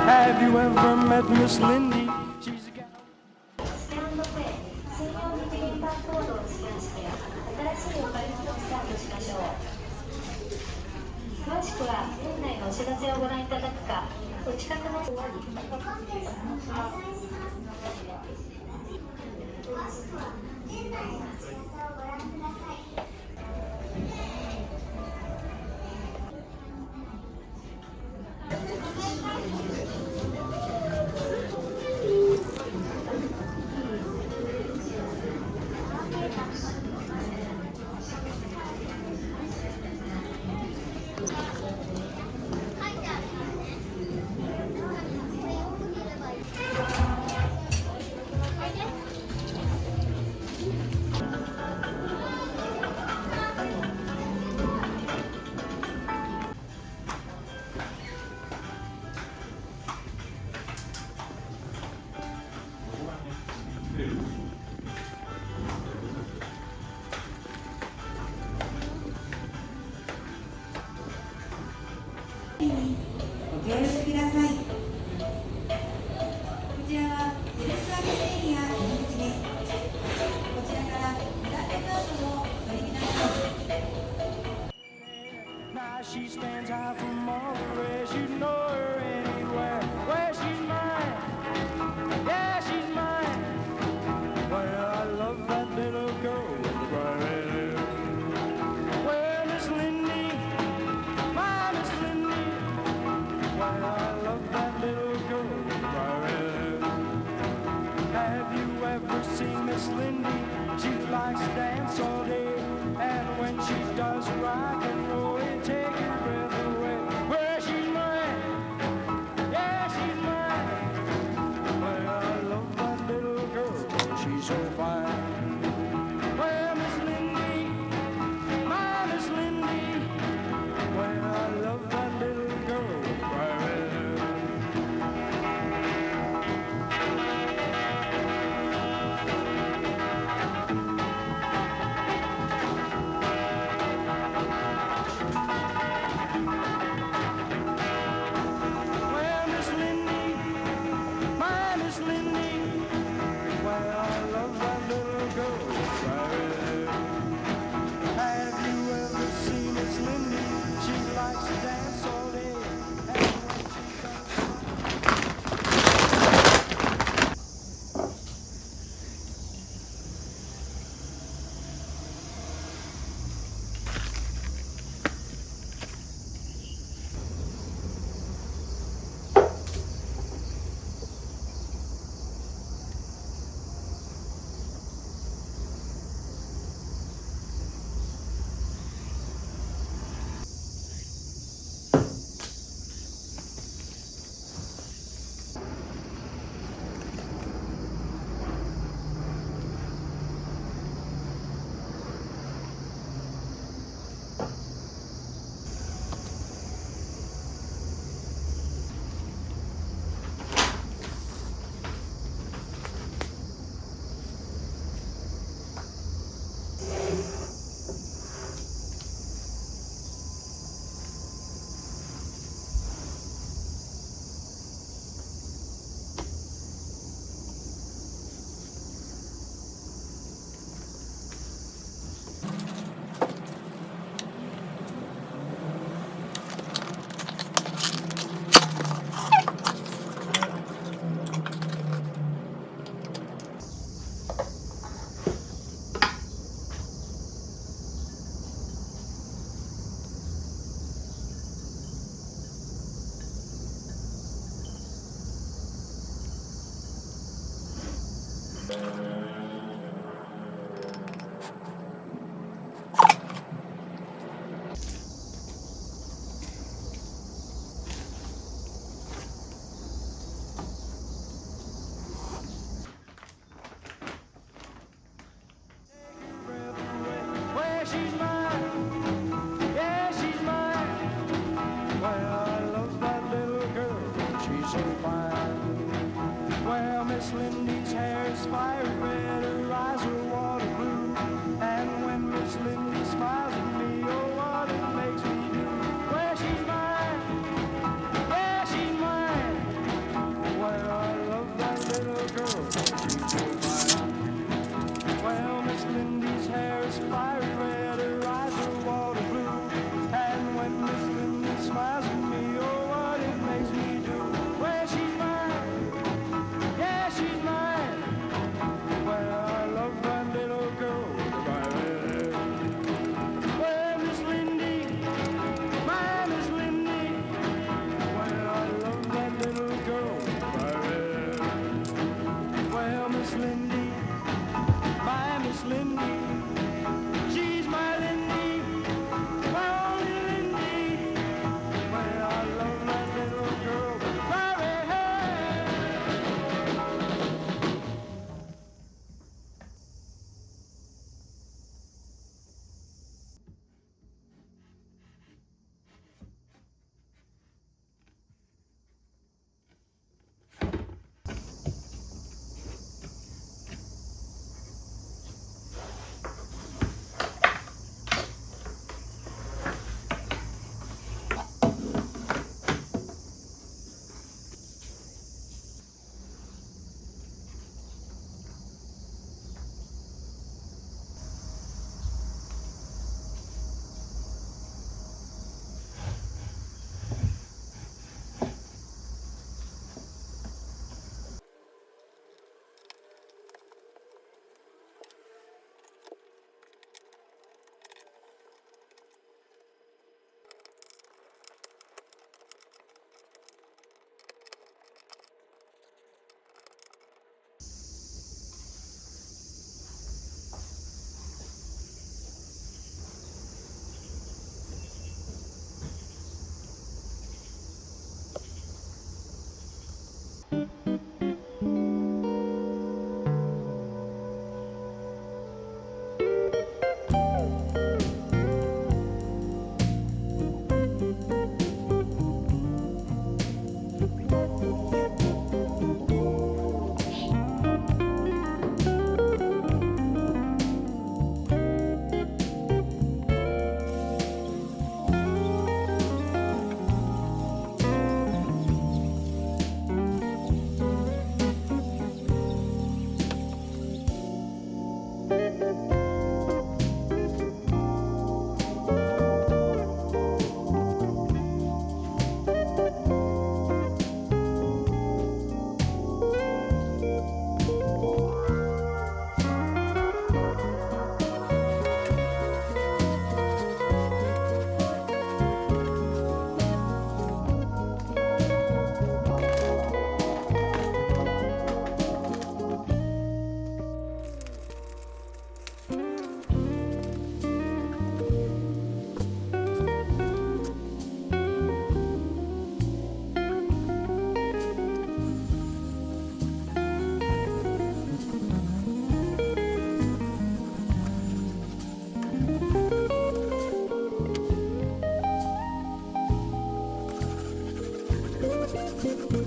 Have you ever met Miss Lindy? She's a gal. スタンドで専用の電波コードをスキャンして新しいオカルトをスタートしましょう。詳しくは店内のお知らせをご覧いただくかお近くのご協力ください。こちらはセルフサービスエリア入り口です。こちらからフラットカードをお取りください。Now she stands out from all the rest. You know her anywhere. Where she's mine. Yeah, she's mine. Well, I love that little girl with the bright red hair. Well, Miss Lindy, my Miss Lindy. Well, I love that little girl with the bright red hair. Have you ever seen Miss Lindy? She likes to dance all day, and when she does rock and roll, it takes your breath away. Well, she's mine, yeah, she's mine. Well, I す